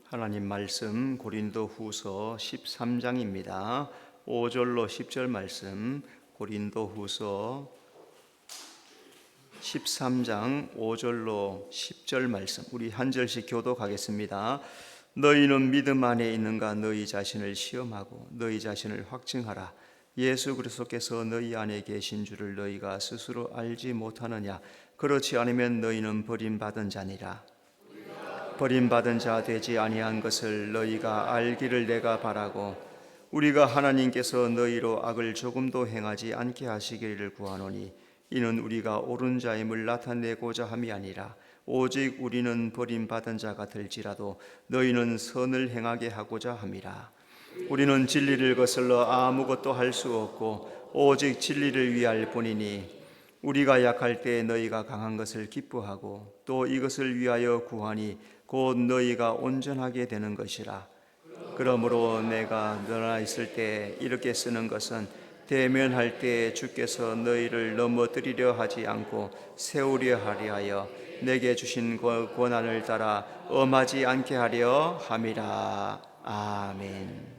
하나님 말씀 고린도후서 13장입니다. 5절로 10절 말씀, 고린도후서 13장 5절로 10절 말씀, 우리 한 절씩 교독하겠습니다. 너희는 믿음 안에 있는가? 너희 자신을 시험하고 너희 자신을 확증하라. 예수 그리스도께서 너희 안에 계신 줄을 너희가 스스로 알지 못하느냐? 그렇지 않으면 너희는 버림받은 자니라. 버림받은 자 되지 아니한 것을 너희가 알기를 내가 바라고, 우리가 하나님께서 너희로 악을 조금도 행하지 않게 하시기를 구하노니, 이는 우리가 옳은 자임을 나타내고자 함이 아니라 오직 우리는 버림받은 자가 될지라도 너희는 선을 행하게 하고자 함이라. 우리는 진리를 거슬러 아무것도 할 수 없고 오직 진리를 위할 뿐이니, 우리가 약할 때 너희가 강한 것을 기뻐하고 또 이것을 위하여 구하니 곧 너희가 온전하게 되는 것이라. 그러므로 내가 너나 있을 때 이렇게 쓰는 것은 대면할 때 주께서 너희를 넘어뜨리려 하지 않고 세우려 하려 내게 주신 권한을 따라 엄하지 않게 하려 함이라. 아멘.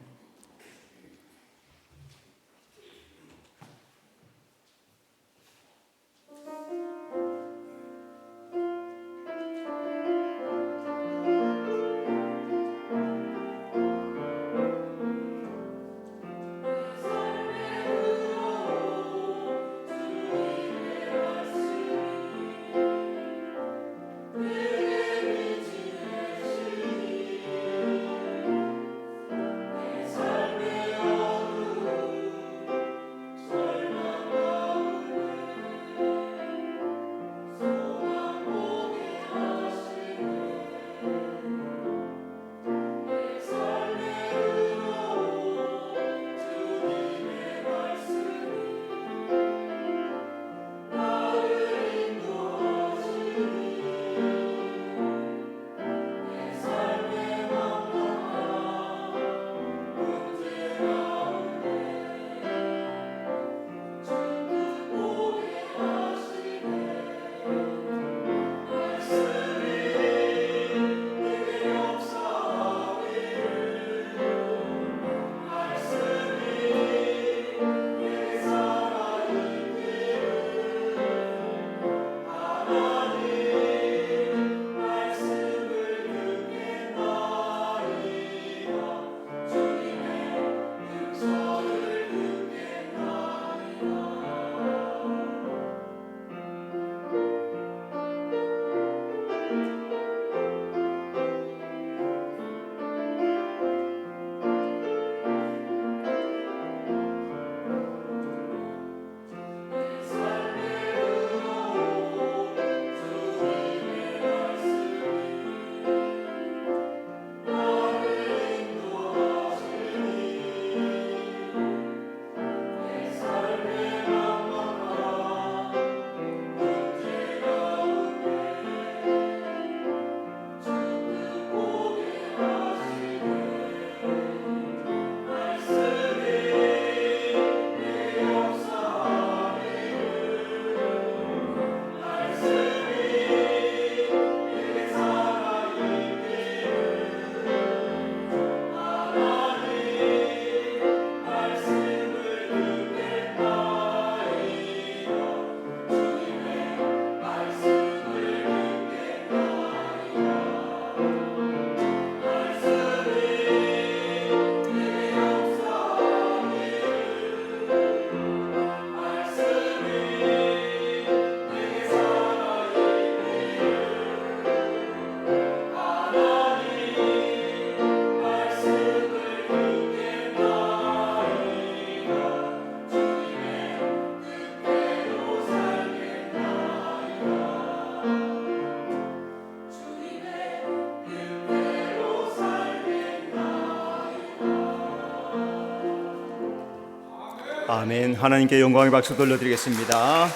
아멘. 하나님께 영광의 박수 돌려드리겠습니다.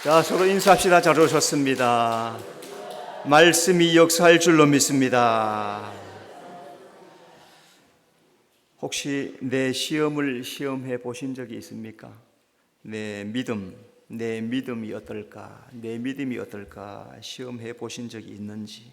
자, 서로 인사합시다. 잘 오셨습니다. 말씀이 역사할 줄로 믿습니다. 혹시 내 시험을 시험해 보신 적이 있습니까? 내 믿음이 어떨까? 내 믿음이 어떨까? 시험해 보신 적이 있는지.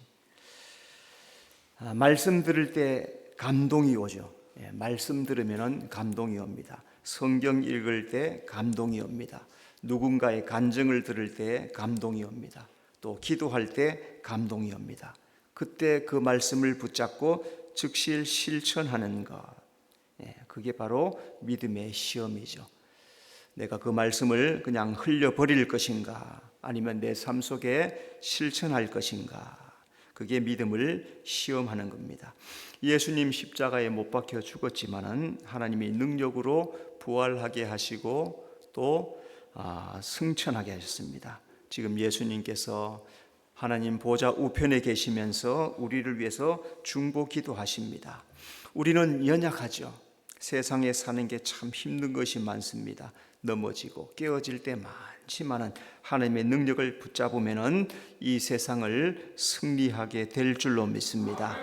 말씀 들을 때 감동이 오죠. 말씀 들으면 감동이 옵니다. 성경 읽을 때 감동이 옵니다. 누군가의 간증을 들을 때 감동이 옵니다. 또 기도할 때 감동이 옵니다. 그때 그 말씀을 붙잡고 즉시 실천하는 것, 그게 바로 믿음의 시험이죠. 내가 그 말씀을 그냥 흘려버릴 것인가, 아니면 내 삶 속에 실천할 것인가, 그게 믿음을 시험하는 겁니다. 예수님 십자가에 못 박혀 죽었지만은 하나님이 능력으로 부활하게 하시고 또 승천하게 하셨습니다. 지금 예수님께서 하나님 보좌 우편에 계시면서 우리를 위해서 중보 기도하십니다. 우리는 연약하죠. 세상에 사는 게 참 힘든 것이 많습니다. 넘어지고 깨어질 때 많지만은 하나님의 능력을 붙잡으면은 이 세상을 승리하게 될 줄로 믿습니다.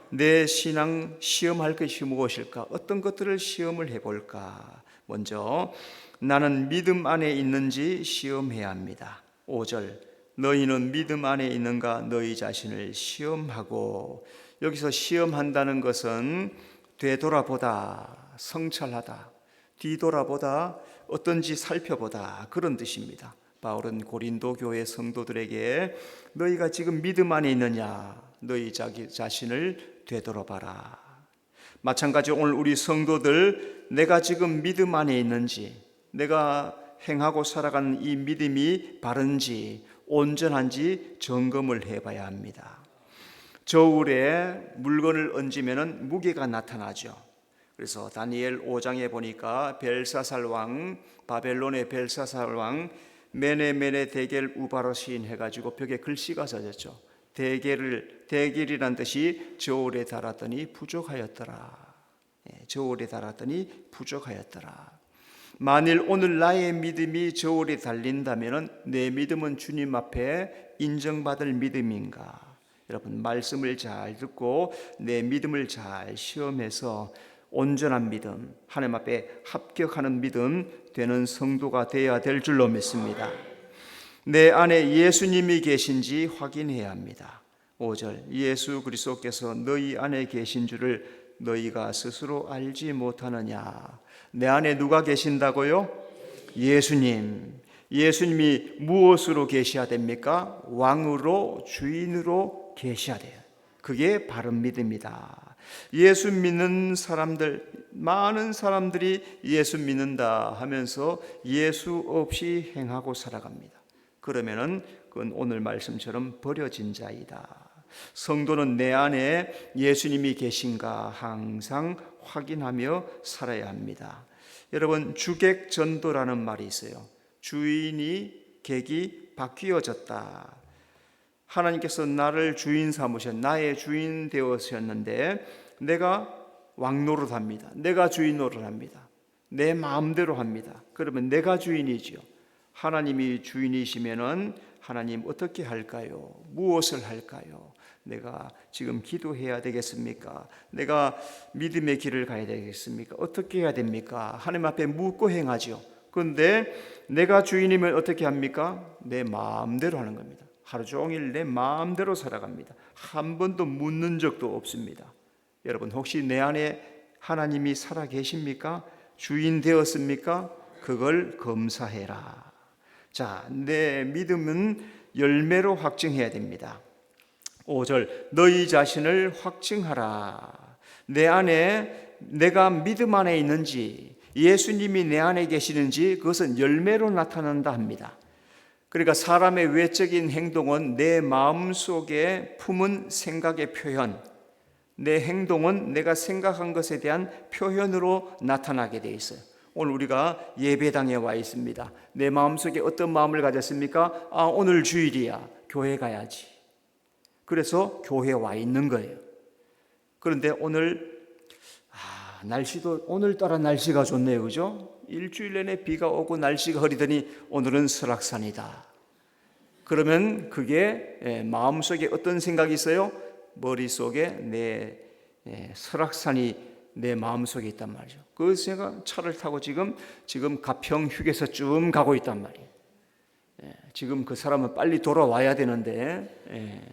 내 신앙 시험할 것이 무엇일까? 어떤 것들을 시험을 해볼까? 먼저 나는 믿음 안에 있는지 시험해야 합니다. 5절, 너희는 믿음 안에 있는가 너희 자신을 시험하고, 여기서 시험한다는 것은 되돌아보다, 성찰하다, 뒤돌아보다, 어떤지 살펴보다, 그런 뜻입니다. 바울은 고린도 교회 성도들에게 너희가 지금 믿음 안에 있느냐, 너희 자신을 되돌아봐라. 마찬가지로 오늘 우리 성도들, 내가 지금 믿음 안에 있는지, 내가 행하고 살아가는 이 믿음이 바른지 온전한지 점검을 해봐야 합니다. 저울에 물건을 얹으면 무게가 나타나죠. 그래서 다니엘 5장에 보니까 벨사살 왕, 바벨론의 벨사살 왕 메네 데겔 우바로 시인 해가지고 벽에 글씨가 써졌죠. 데겔이란 뜻이 저울에 달았더니 부족하였더라. 저울에 달았더니 부족하였더라. 만일 오늘 나의 믿음이 저울에 달린다면 내 믿음은 주님 앞에 인정받을 믿음인가? 여러분, 말씀을 잘 듣고 내 믿음을 잘 시험해서 온전한 믿음, 하나님 앞에 합격하는 믿음 되는 성도가 되어야 될 줄로 믿습니다. 내 안에 예수님이 계신지 확인해야 합니다. 5절, 예수 그리스도께서 너희 안에 계신 줄을 너희가 스스로 알지 못하느냐. 내 안에 누가 계신다고요? 예수님. 예수님이 무엇으로 계셔야 됩니까? 왕으로, 주인으로 계셔야 돼요. 그게 바른 믿음이다. 예수 믿는 사람들, 많은 사람들이 예수 믿는다 하면서 예수 없이 행하고 살아갑니다. 그러면은 그건 오늘 말씀처럼 버려진 자이다. 성도는 내 안에 예수님이 계신가 항상 확인하며 살아야 합니다. 여러분, 주객전도라는 말이 있어요. 주인이 객이 바뀌어졌다. 하나님께서 나를 주인 삼으셨, 나의 주인 되었었는데 내가 왕 노릇합니다. 내가 주인 노릇합니다. 내 마음대로 합니다. 그러면 내가 주인이지요. 하나님이 주인이시면은 하나님 어떻게 할까요? 무엇을 할까요? 내가 지금 기도해야 되겠습니까? 내가 믿음의 길을 가야 되겠습니까? 어떻게 해야 됩니까? 하나님 앞에 묻고 행하죠. 그런데 내가 주인이면 어떻게 합니까? 내 마음대로 하는 겁니다. 하루 종일 내 마음대로 살아갑니다. 한 번도 묻는 적도 없습니다. 여러분, 혹시 내 안에 하나님이 살아 계십니까? 주인 되었습니까? 그걸 검사해라. 자, 내 믿음은 열매로 확증해야 됩니다. 5절, 너희 자신을 확증하라. 내 안에 내가 믿음 안에 있는지, 예수님이 내 안에 계시는지 그것은 열매로 나타난다 합니다. 그러니까 사람의 외적인 행동은 내 마음속에 품은 생각의 표현, 내 행동은 내가 생각한 것에 대한 표현으로 나타나게 돼 있어요. 오늘 우리가 예배당에 와 있습니다. 내 마음속에 어떤 마음을 가졌습니까? 오늘 주일이야, 교회 가야지. 그래서 교회에 와 있는 거예요. 그런데 오늘 날씨도 오늘따라 날씨가 좋네요, 그죠? 일주일 내내 비가 오고 날씨가 흐리더니 오늘은 설악산이다. 그러면 그게 마음속에 어떤 생각이 있어요? 머릿속에 내 설악산이 내 마음속에 있단 말이죠. 그 제가 차를 타고 지금 가평 휴게소 쭉 가고 있단 말이에요. 지금 그 사람은 빨리 돌아와야 되는데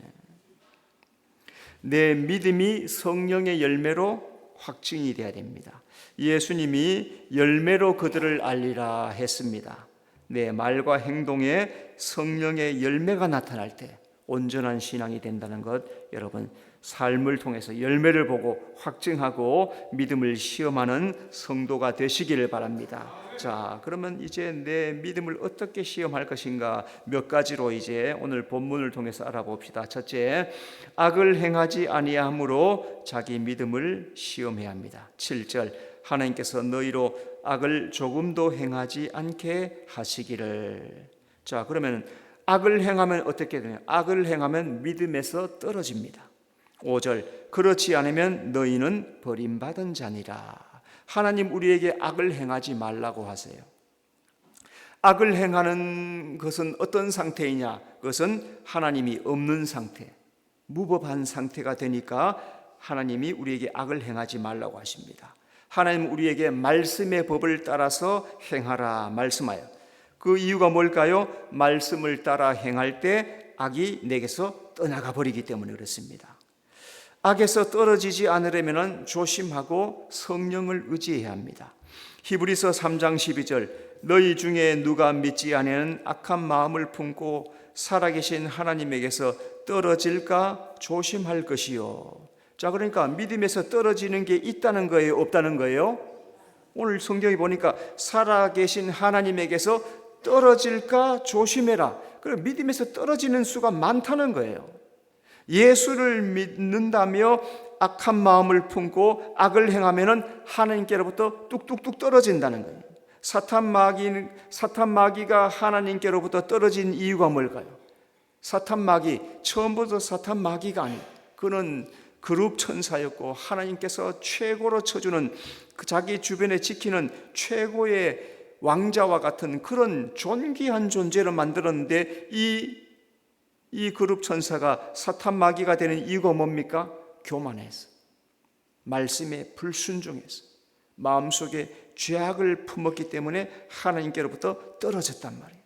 내 믿음이 성령의 열매로 확증이 되어야 됩니다. 예수님이 열매로 그들을 알리라 했습니다. 내 말과 행동에 성령의 열매가 나타날 때 온전한 신앙이 된다는 것, 여러분 삶을 통해서 열매를 보고 확증하고 믿음을 시험하는 성도가 되시기를 바랍니다. 자, 그러면 이제 내 믿음을 어떻게 시험할 것인가 몇 가지로 이제 오늘 본문을 통해서 알아봅시다. 첫째, 악을 행하지 아니함으로 자기 믿음을 시험해야 합니다. 7절, 하나님께서 너희로 악을 조금도 행하지 않게 하시기를. 자, 그러면 악을 행하면 어떻게 되냐? 악을 행하면 믿음에서 떨어집니다. 5절, 그렇지 않으면 너희는 버림받은 자니라. 하나님 우리에게 악을 행하지 말라고 하세요. 악을 행하는 것은 어떤 상태이냐? 그것은 하나님이 없는 상태, 무법한 상태가 되니까 하나님이 우리에게 악을 행하지 말라고 하십니다. 하나님 우리에게 말씀의 법을 따라서 행하라 말씀하여. 그 이유가 뭘까요? 말씀을 따라 행할 때 악이 내게서 떠나가 버리기 때문에 그렇습니다. 악에서 떨어지지 않으려면 조심하고 성령을 의지해야 합니다. 히브리서 3장 12절, 너희 중에 누가 믿지 아니하는 악한 마음을 품고 살아계신 하나님에게서 떨어질까 조심할 것이요. 자, 그러니까 믿음에서 떨어지는 게 있다는 거예요, 없다는 거예요? 오늘 성경에 보니까 살아계신 하나님에게서 떨어질까 조심해라. 그리고 믿음에서 떨어지는 수가 많다는 거예요. 예수를 믿는다며 악한 마음을 품고 악을 행하면은 하나님께로부터 뚝뚝뚝 떨어진다는 거예요. 사탄 마귀가 하나님께로부터 떨어진 이유가 뭘까요? 사탄 마귀, 처음부터 사탄 마귀가 아니에요. 그는 그룹 천사였고 하나님께서 최고로 쳐주는 자기 주변에 지키는 최고의 왕자와 같은 그런 존귀한 존재를 만들었는데 이 그룹 천사가 사탄 마귀가 되는 이유가 뭡니까? 교만해서, 말씀에 불순종해서, 마음속에 죄악을 품었기 때문에 하나님께로부터 떨어졌단 말이에요.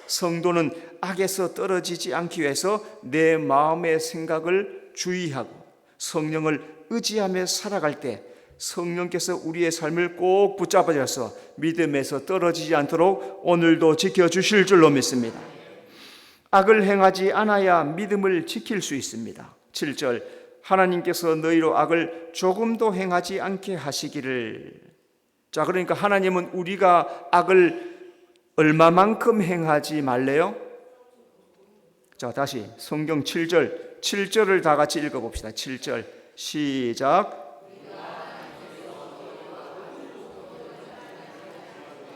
성도는 악에서 떨어지지 않기 위해서 내 마음의 생각을 주의하고 성령을 의지하며 살아갈 때 성령께서 우리의 삶을 꼭 붙잡아 주셔서 믿음에서 떨어지지 않도록 오늘도 지켜주실 줄로 믿습니다. 악을 행하지 않아야 믿음을 지킬 수 있습니다. 7절, 하나님께서 너희로 악을 조금도 행하지 않게 하시기를. 자, 그러니까 하나님은 우리가 악을 얼마만큼 행하지 말래요? 자, 다시 성경 7절을 다 같이 읽어봅시다. 7절 시작.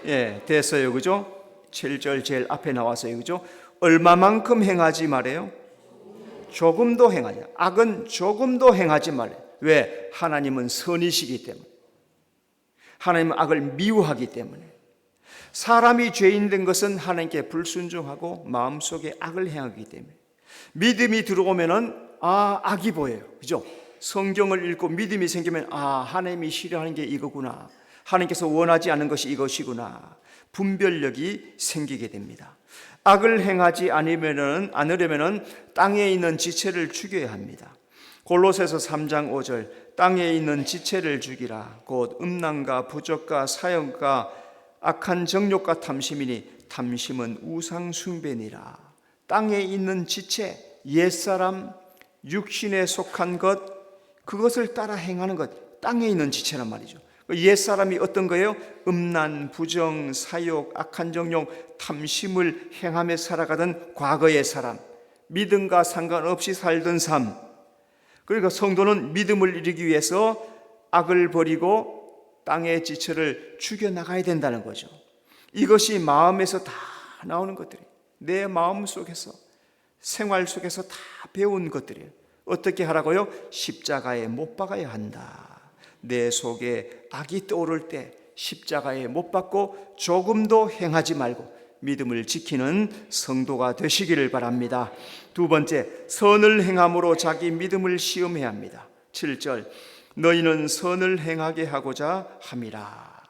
예, 됐어요, 그죠? 7절 제일 앞에 나왔어요, 그죠? 얼마만큼 행하지 말아요? 조금도 행하지. 악은 조금도 행하지 말아요. 왜? 하나님은 선이시기 때문에. 하나님은 악을 미워하기 때문에. 사람이 죄인 된 것은 하나님께 불순종하고 마음속에 악을 행하기 때문에. 믿음이 들어오면은 악이 보여요, 그죠? 성경을 읽고 믿음이 생기면 하나님이 싫어하는 게 이거구나, 하나님께서 원하지 않는 것이 이것이구나, 분별력이 생기게 됩니다. 악을 행하지 않으려면 땅에 있는 지체를 죽여야 합니다. 골로새서 3장 5절, 땅에 있는 지체를 죽이라. 곧 음란과 부적과 사형과 악한 정욕과 탐심이니 탐심은 우상 숭배니라. 땅에 있는 지체, 옛사람, 육신에 속한 것, 그것을 따라 행하는 것, 땅에 있는 지체란 말이죠. 옛사람이 어떤 거예요? 음란, 부정, 사욕, 악한 정욕, 탐심을 행하며 살아가던 과거의 사람, 믿음과 상관없이 살던 삶. 그러니까 성도는 믿음을 이루기 위해서 악을 버리고 땅의 지체를 죽여나가야 된다는 거죠. 이것이 마음에서 다 나오는 것들이에요. 내 마음 속에서, 생활 속에서 다 배운 것들이에요. 어떻게 하라고요? 십자가에 못 박아야 한다. 내 속에 악이 떠오를 때 십자가에 못 박고 조금도 행하지 말고 믿음을 지키는 성도가 되시기를 바랍니다. 두 번째, 선을 행함으로 자기 믿음을 시험해야 합니다. 7절, 너희는 선을 행하게 하고자 함이라.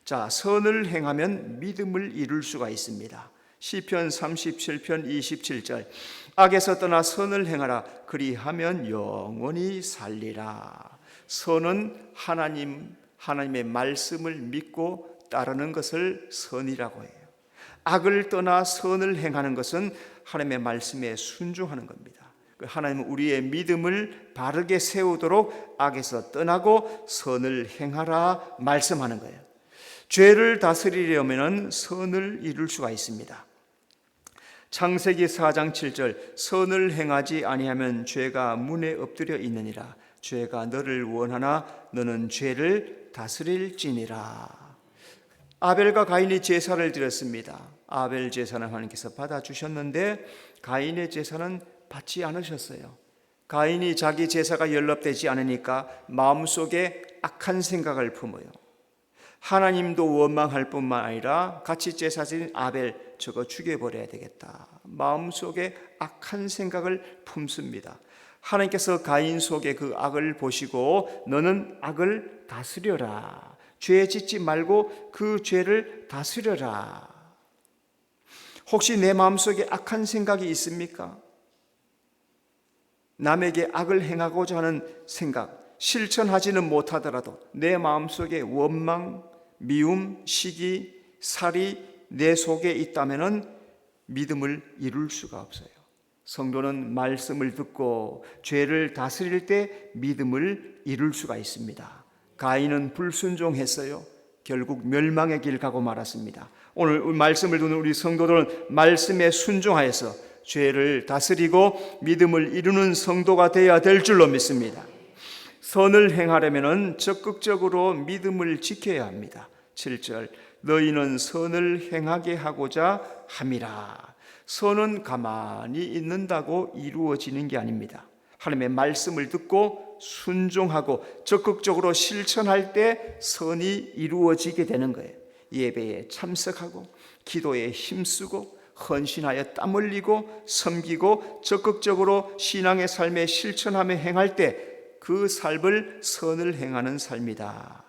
자, 선을 행하면 믿음을 이룰 수가 있습니다. 시편 37편 27절, 악에서 떠나 선을 행하라. 그리하면 영원히 살리라. 선은 하나님의 말씀을 믿고 따르는 것을 선이라고 해요. 악을 떠나 선을 행하는 것은 하나님의 말씀에 순종하는 겁니다. 하나님은 우리의 믿음을 바르게 세우도록 악에서 떠나고 선을 행하라 말씀하는 거예요. 죄를 다스리려면 선을 이룰 수가 있습니다. 창세기 4장 7절 선을 행하지 아니하면 죄가 문에 엎드려 있느니라. 죄가 너를 원하나 너는 죄를 다스릴지니라. 아벨과 가인이 제사를 드렸습니다. 아벨 제사는 하나님께서 받아주셨는데 가인의 제사는 받지 않으셨어요. 가인이 자기 제사가 연락되지 않으니까 마음속에 악한 생각을 품어요. 하나님도 원망할 뿐만 아니라 같이 제사드린 아벨 저거 죽여버려야 되겠다. 마음속에 악한 생각을 품습니다. 하나님께서 가인 속에 그 악을 보시고 너는 악을 다스려라. 죄 짓지 말고 그 죄를 다스려라. 혹시 내 마음속에 악한 생각이 있습니까? 남에게 악을 행하고자 하는 생각, 실천하지는 못하더라도 내 마음속에 원망, 미움, 시기, 살이 내 속에 있다면 믿음을 이룰 수가 없어요. 성도는 말씀을 듣고 죄를 다스릴 때 믿음을 이룰 수가 있습니다. 가인은 불순종했어요. 결국 멸망의 길 가고 말았습니다. 오늘 말씀을 듣는 우리 성도들은 말씀에 순종하여서 죄를 다스리고 믿음을 이루는 성도가 되어야 될 줄로 믿습니다. 선을 행하려면 적극적으로 믿음을 지켜야 합니다. 7절 너희는 선을 행하게 하고자 함이라. 선은 가만히 있는다고 이루어지는 게 아닙니다. 하나님의 말씀을 듣고 순종하고 적극적으로 실천할 때 선이 이루어지게 되는 거예요. 예배에 참석하고 기도에 힘쓰고 헌신하여 땀 흘리고 섬기고 적극적으로 신앙의 삶에 실천하며 행할 때 그 삶을 선을 행하는 삶이다.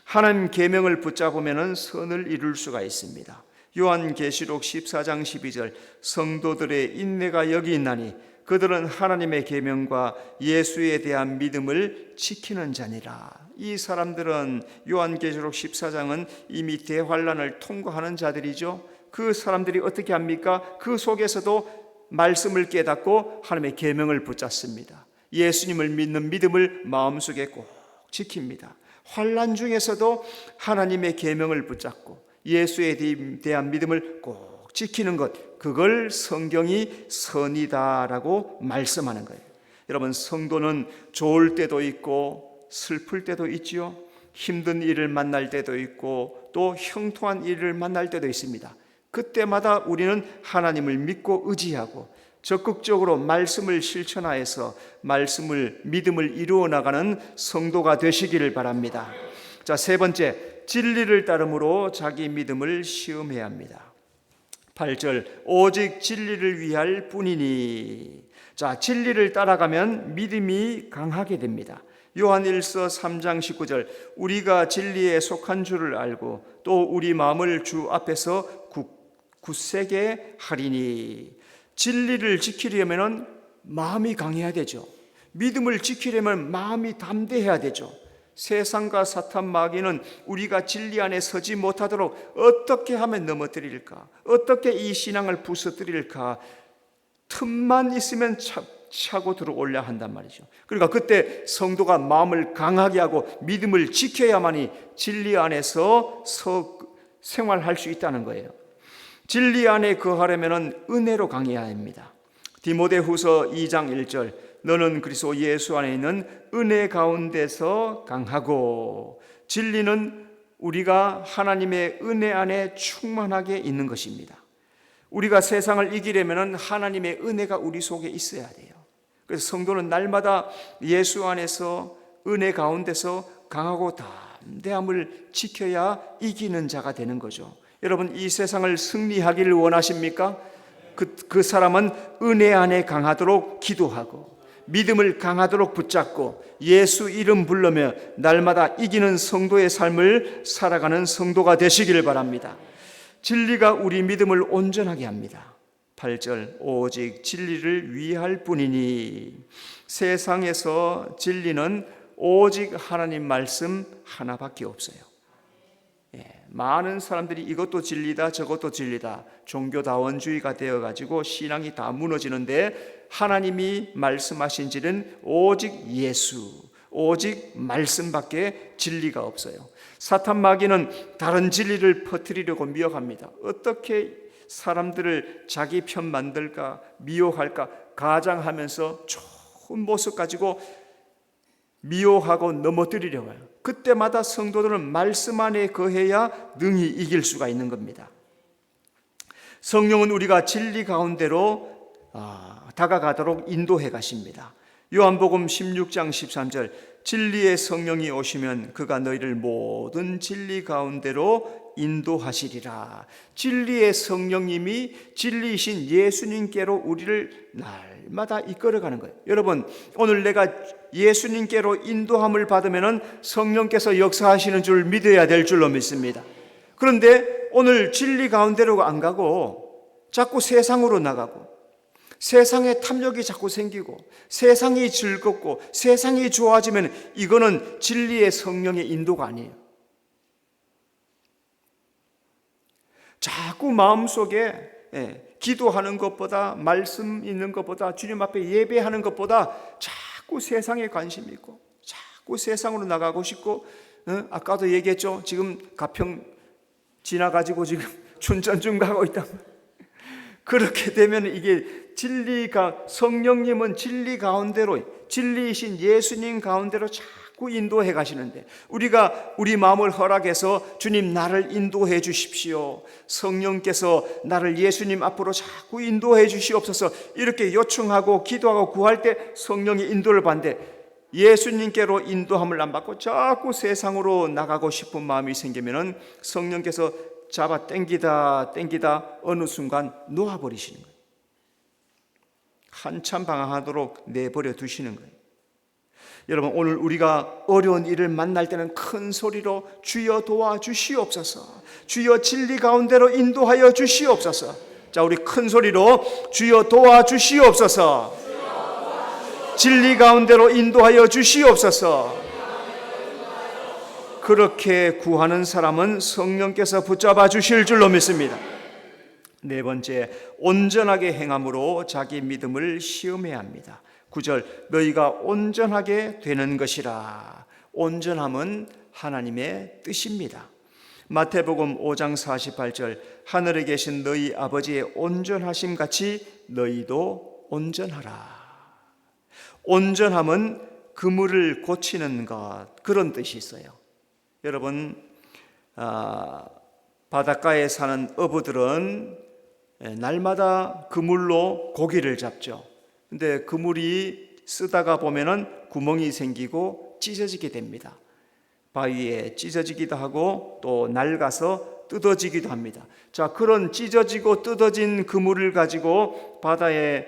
하나님 계명을 붙잡으면 선을 이룰 수가 있습니다. 요한계시록 14장 12절 성도들의 인내가 여기 있나니 그들은 하나님의 계명과 예수에 대한 믿음을 지키는 자니라. 이 사람들은 요한계시록 14장은 이미 대환란을 통과하는 자들이죠. 그 사람들이 어떻게 합니까? 그 속에서도 말씀을 깨닫고 하나님의 계명을 붙잡습니다. 예수님을 믿는 믿음을 마음속에 꼭 지킵니다. 환난 중에서도 하나님의 계명을 붙잡고 예수에 대한 믿음을 꼭 지키는 것, 그걸 성경이 선이다라고 말씀하는 거예요. 여러분, 성도는 좋을 때도 있고 슬플 때도 있지요. 힘든 일을 만날 때도 있고 또 형통한 일을 만날 때도 있습니다. 그때마다 우리는 하나님을 믿고 의지하고 적극적으로 말씀을 실천하여서 믿음을 이루어 나가는 성도가 되시기를 바랍니다. 자, 세 번째, 진리를 따름으로 자기 믿음을 시험해야 합니다. 8절 오직 진리를 위할 뿐이니. 자, 진리를 따라가면 믿음이 강하게 됩니다. 요한일서 3장 19절 우리가 진리에 속한 줄을 알고 또 우리 마음을 주 앞에서 굳세게 하리니. 진리를 지키려면 마음이 강해야 되죠. 믿음을 지키려면 마음이 담대해야 되죠. 세상과 사탄 마귀는 우리가 진리 안에 서지 못하도록 어떻게 하면 넘어뜨릴까, 어떻게 이 신앙을 부서뜨릴까, 틈만 있으면 차고 들어올려 한단 말이죠. 그러니까 그때 성도가 마음을 강하게 하고 믿음을 지켜야만이 진리 안에서 생활할 수 있다는 거예요. 진리 안에 거하려면 은혜로 강해야 합니다. 디모데후서 2장 1절 너는 그리스도 예수 안에 있는 은혜 가운데서 강하고. 진리는 우리가 하나님의 은혜 안에 충만하게 있는 것입니다. 우리가 세상을 이기려면 하나님의 은혜가 우리 속에 있어야 돼요. 그래서 성도는 날마다 예수 안에서 은혜 가운데서 강하고 담대함을 지켜야 이기는 자가 되는 거죠. 여러분, 이 세상을 승리하기를 원하십니까? 그 사람은 은혜 안에 강하도록 기도하고 믿음을 강하도록 붙잡고 예수 이름 부르며 날마다 이기는 성도의 삶을 살아가는 성도가 되시기를 바랍니다. 진리가 우리 믿음을 온전하게 합니다. 8절 오직 진리를 위할 뿐이니. 세상에서 진리는 오직 하나님 말씀 하나밖에 없어요. 많은 사람들이 이것도 진리다 저것도 진리다 종교다원주의가 되어가지고 신앙이 다 무너지는데, 하나님이 말씀하신 진리는 오직 예수, 오직 말씀밖에 진리가 없어요. 사탄 마귀는 다른 진리를 퍼뜨리려고 미혹합니다. 어떻게 사람들을 자기 편 만들까, 미혹할까 가장하면서 좋은 모습 가지고 미혹하고 넘어뜨리려고 해요. 그때마다 성도들은 말씀 안에 거해야 능히 이길 수가 있는 겁니다. 성령은 우리가 진리 가운데로 다가가도록 인도해 가십니다. 요한복음 16장 13절 진리의 성령이 오시면 그가 너희를 모든 진리 가운데로 인도하시리라. 진리의 성령님이 진리이신 예수님께로 우리를 날마다 이끌어가는 거예요. 여러분, 오늘 내가 예수님께로 인도함을 받으면 성령께서 역사하시는 줄 믿어야 될 줄로 믿습니다. 그런데 오늘 진리 가운데로 안 가고 자꾸 세상으로 나가고, 세상에 탐욕이 자꾸 생기고, 세상이 즐겁고 세상이 좋아지면 이거는 진리의 성령의 인도가 아니에요. 자꾸 마음속에 기도하는 것보다, 말씀 있는 것보다, 주님 앞에 예배하는 것보다 자꾸 세상에 관심이 있고 자꾸 세상으로 나가고 싶고, 아까도 얘기했죠. 지금 가평 지나가지고 지금 춘천중 가고 있다. 그렇게 되면 이게 진리가, 성령님은 진리 가운데로, 진리이신 예수님 가운데로 자꾸 인도해 가시는데, 우리가 우리 마음을 허락해서 주님 나를 인도해 주십시오, 성령께서 나를 예수님 앞으로 자꾸 인도해 주시옵소서 이렇게 요청하고 기도하고 구할 때 성령의 인도를 받는데, 예수님께로 인도함을 안 받고 자꾸 세상으로 나가고 싶은 마음이 생기면 성령께서 잡아 당기다 어느 순간 놓아버리시는 거예요. 한참 방황하도록 내버려 두시는 거예요. 여러분, 오늘 우리가 어려운 일을 만날 때는 큰 소리로 주여 도와주시옵소서, 주여 진리 가운데로 인도하여 주시옵소서. 자, 우리 큰 소리로 주여 도와주시옵소서, 진리 가운데로 인도하여 주시옵소서. 그렇게 구하는 사람은 성령께서 붙잡아 주실 줄로 믿습니다. 네 번째, 온전하게 행함으로 자기 믿음을 시험해야 합니다. 9절 너희가 온전하게 되는 것이라. 온전함은 하나님의 뜻입니다. 마태복음 5장 48절 하늘에 계신 너희 아버지의 온전하심 같이 너희도 온전하라. 온전함은 그물을 고치는 것, 그런 뜻이 있어요. 여러분, 바닷가에 사는 어부들은 날마다 그물로 고기를 잡죠. 근데 그물이 쓰다가 보면은 구멍이 생기고 찢어지게 됩니다. 바위에 찢어지기도 하고 또 낡아서 뜯어지기도 합니다. 자, 그런 찢어지고 뜯어진 그물을 가지고 바다에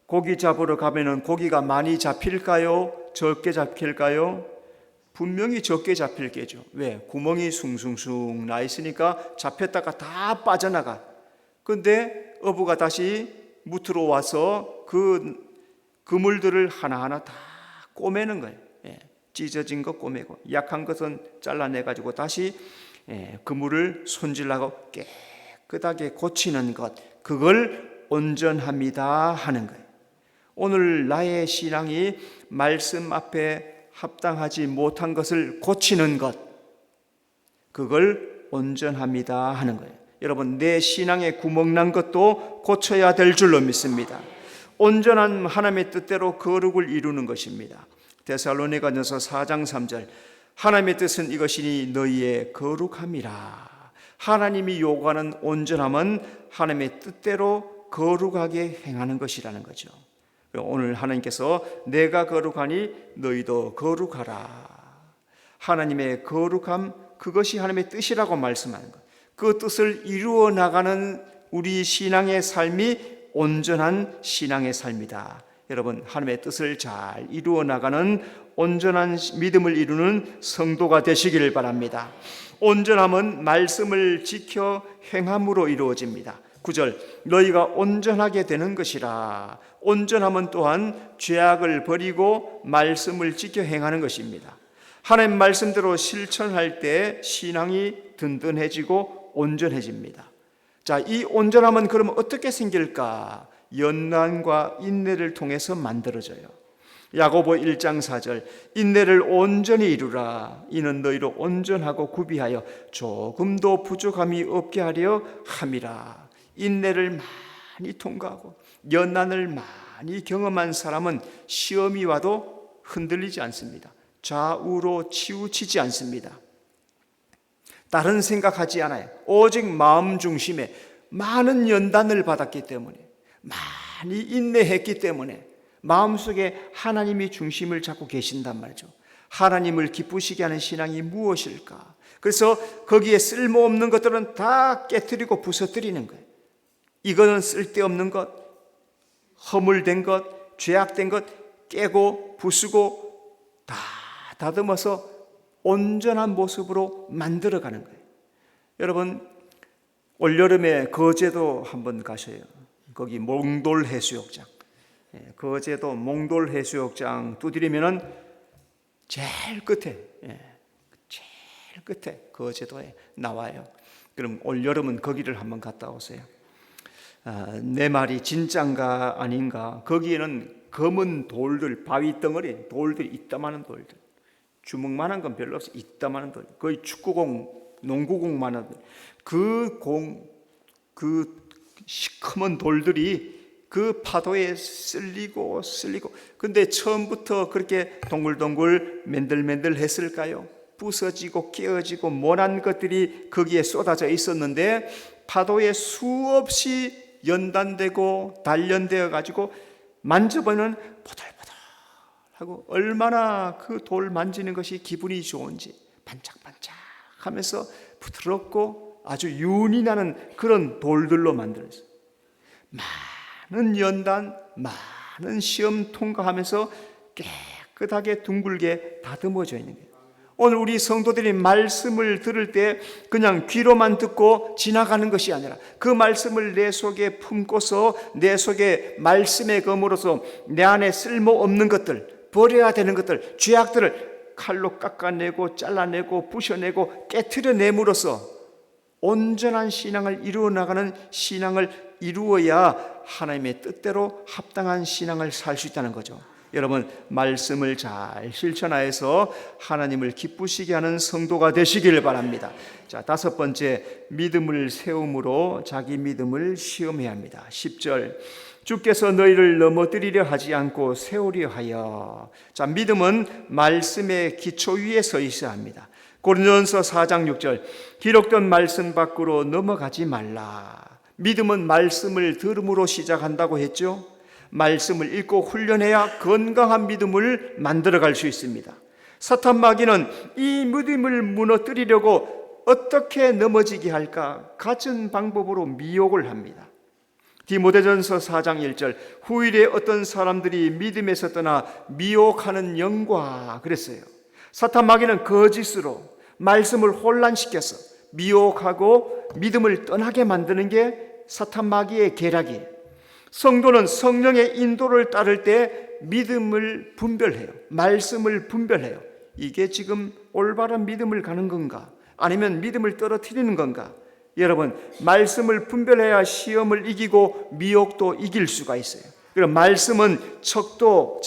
고기 잡으러 가면은 고기가 많이 잡힐까요? 적게 잡힐까요? 분명히 적게 잡힐 게죠. 왜? 구멍이 숭숭숭 나 있으니까 잡혔다가 다 빠져나가. 근데 어부가 다시 무트로 와서 그 그물들을 하나하나 다 꼬매는 거예요. 찢어진 거 꼬매고 약한 것은 잘라내가지고 다시 그물을 손질하고 깨끗하게 고치는 것, 그걸 온전합니다 하는 거예요. 오늘 나의 신앙이 말씀 앞에 합당하지 못한 것을 고치는 것, 그걸 온전합니다 하는 거예요. 여러분, 내 신앙에 구멍난 것도 고쳐야 될 줄로 믿습니다. 온전한 하나님의 뜻대로 거룩을 이루는 것입니다. 데살로니가전서 4장 3절 하나님의 뜻은 이것이니 너희의 거룩함이라. 하나님이 요구하는 온전함은 하나님의 뜻대로 거룩하게 행하는 것이라는 거죠. 오늘 하나님께서 내가 거룩하니 너희도 거룩하라. 하나님의 거룩함, 그것이 하나님의 뜻이라고 말씀하는 것. 그 뜻을 이루어 나가는 우리 신앙의 삶이 온전한 신앙의 삶이다. 여러분, 하나님의 뜻을 잘 이루어 나가는 온전한 믿음을 이루는 성도가 되시기를 바랍니다. 온전함은 말씀을 지켜 행함으로 이루어집니다. 9절 너희가 온전하게 되는 것이라. 온전함은 또한 죄악을 버리고 말씀을 지켜 행하는 것입니다. 하나님 말씀대로 실천할 때 신앙이 든든해지고 온전해집니다. 자, 이 온전함은 그러면 어떻게 생길까? 연단과 인내를 통해서 만들어져요. 야고보 1장 4절 인내를 온전히 이루라. 이는 너희로 온전하고 구비하여 조금도 부족함이 없게 하려 함이라. 인내를 많이 통과하고 연난을 많이 경험한 사람은 시험이 와도 흔들리지 않습니다. 좌우로 치우치지 않습니다. 다른 생각하지 않아요. 오직 마음 중심에 많은 연단을 받았기 때문에, 많이 인내했기 때문에 마음속에 하나님이 중심을 잡고 계신단 말이죠. 하나님을 기쁘시게 하는 신앙이 무엇일까? 그래서 거기에 쓸모없는 것들은 다 깨트리고 부서뜨리는 거예요. 이거는 쓸데없는 것, 허물된 것, 죄악된 것 깨고 부수고 다 다듬어서 온전한 모습으로 만들어가는 거예요. 여러분, 올여름에 거제도 한번 가셔요. 거기 몽돌 해수욕장. 거제도 몽돌 해수욕장 두드리면은 제일 끝에 거제도에 나와요. 그럼 올여름은 거기를 한번 갔다 오세요. 내 말이 진짠가 아닌가? 거기에는 검은 돌들, 바위 덩어리, 돌들이 이따만한 돌들, 주먹만한 건 별로 없어요. 이따만한 돌, 거의 축구공, 농구공만한 그 시커먼 돌들이 그 파도에 쓸리고 근데 처음부터 그렇게 동글동글 맨들맨들 했을까요? 부서지고 깨어지고 모난 것들이 거기에 쏟아져 있었는데 파도에 수없이 연단되고 단련되어 가지고 만져보면 보들보들하고 얼마나 그 돌 만지는 것이 기분이 좋은지 반짝반짝 하면서 부드럽고 아주 윤이 나는 그런 돌들로 만들었어요. 많은 연단, 많은 시험 통과하면서 깨끗하게 둥글게 다듬어져 있는 거예요. 오늘 우리 성도들이 말씀을 들을 때 그냥 귀로만 듣고 지나가는 것이 아니라 그 말씀을 내 속에 품고서 내 속에 말씀의 검으로서 내 안에 쓸모없는 것들, 버려야 되는 것들, 죄악들을 칼로 깎아내고 잘라내고 부셔내고 깨트려냄으로써 온전한 신앙을 이루어 나가는 신앙을 이루어야 하나님의 뜻대로 합당한 신앙을 살 수 있다는 거죠. 여러분, 말씀을 잘 실천하여서 하나님을 기쁘시게 하는 성도가 되시길 바랍니다. 자, 다섯 번째, 믿음을 세움으로 자기 믿음을 시험해야 합니다. 10절 주께서 너희를 넘어뜨리려 하지 않고 세우려 하여. 자, 믿음은 말씀의 기초 위에 서 있어야 합니다. 고린도전서 4장 6절 기록된 말씀 밖으로 넘어가지 말라. 믿음은 말씀을 들음으로 시작한다고 했죠. 말씀을 읽고 훈련해야 건강한 믿음을 만들어갈 수 있습니다. 사탄 마귀는 이 믿음을 무너뜨리려고 어떻게 넘어지게 할까 갖은 방법으로 미혹을 합니다. 디모데전서 4장 1절 후일에 어떤 사람들이 믿음에서 떠나 미혹하는 영과 그랬어요. 사탄 마귀는 거짓으로 말씀을 혼란시켜서 미혹하고 믿음을 떠나게 만드는 게 사탄 마귀의 계략이에요. 성도는 성령의 인도를 따를 때 믿음을 분별해요. 말씀을 분별해요. 이게 지금 올바른 믿음을 가는 건가? 아니면 믿음을 떨어뜨리는 건가? 여러분, 말씀을 분별해야 시험을 이기고 미혹도 이길 수가 있어요. 그럼 말씀은 척도,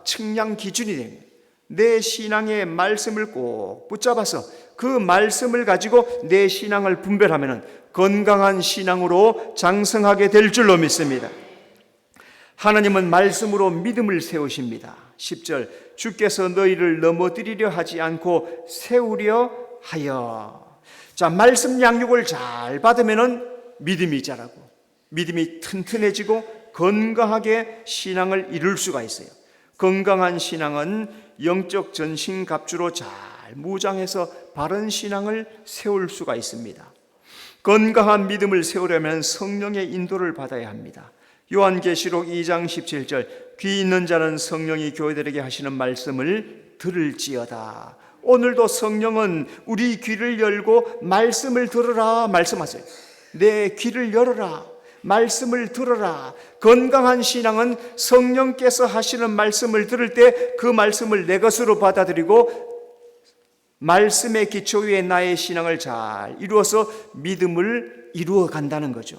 측량 기준이 됩니다. 내 신앙의 말씀을 꼭 붙잡아서 그 말씀을 가지고 내 신앙을 분별하면 건강한 신앙으로 장성하게 될 줄로 믿습니다. 하나님은 말씀으로 믿음을 세우십니다. 10절 주께서 너희를 넘어뜨리려 하지 않고 세우려 하여. 자, 말씀 양육을 잘 받으면 믿음이 자라고 믿음이 튼튼해지고 건강하게 신앙을 이룰 수가 있어요. 건강한 신앙은 영적 전신갑주로 잘 무장해서 바른 신앙을 세울 수가 있습니다. 건강한 믿음을 세우려면 성령의 인도를 받아야 합니다. 요한계시록 2장 17절 귀 있는 자는 성령이 교회들에게 하시는 말씀을 들을지어다. 오늘도 성령은 우리 귀를 열고 말씀을 들으라 말씀하세요. 내 귀를 열어라. 말씀을 들어라. 건강한 신앙은 성령께서 하시는 말씀을 들을 때 그 말씀을 내 것으로 받아들이고 말씀의 기초 위에 나의 신앙을 잘 이루어서 믿음을 이루어 간다는 거죠.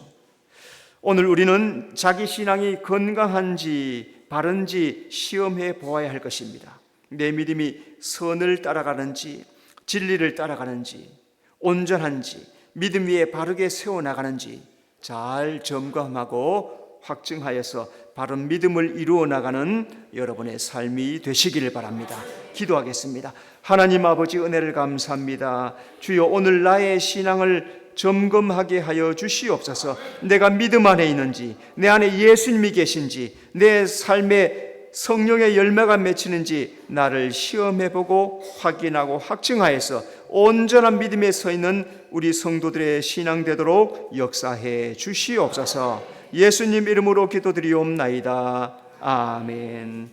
오늘 우리는 자기 신앙이 건강한지 바른지 시험해 보아야 할 것입니다. 내 믿음이 선을 따라가는지 진리를 따라가는지 온전한지 믿음 위에 바르게 세워나가는지 잘 점검하고 확증하여서 바른 믿음을 이루어 나가는 여러분의 삶이 되시기를 바랍니다. 기도하겠습니다. 하나님 아버지, 은혜를 감사합니다. 주여, 오늘 나의 신앙을 점검하게 하여 주시옵소서. 내가 믿음 안에 있는지, 내 안에 예수님이 계신지, 내 삶에 성령의 열매가 맺히는지 나를 시험해보고 확인하고 확증하여서 온전한 믿음에 서 있는 우리 성도들의 신앙 되도록 역사해 주시옵소서. 예수님 이름으로 기도드리옵나이다. 아멘.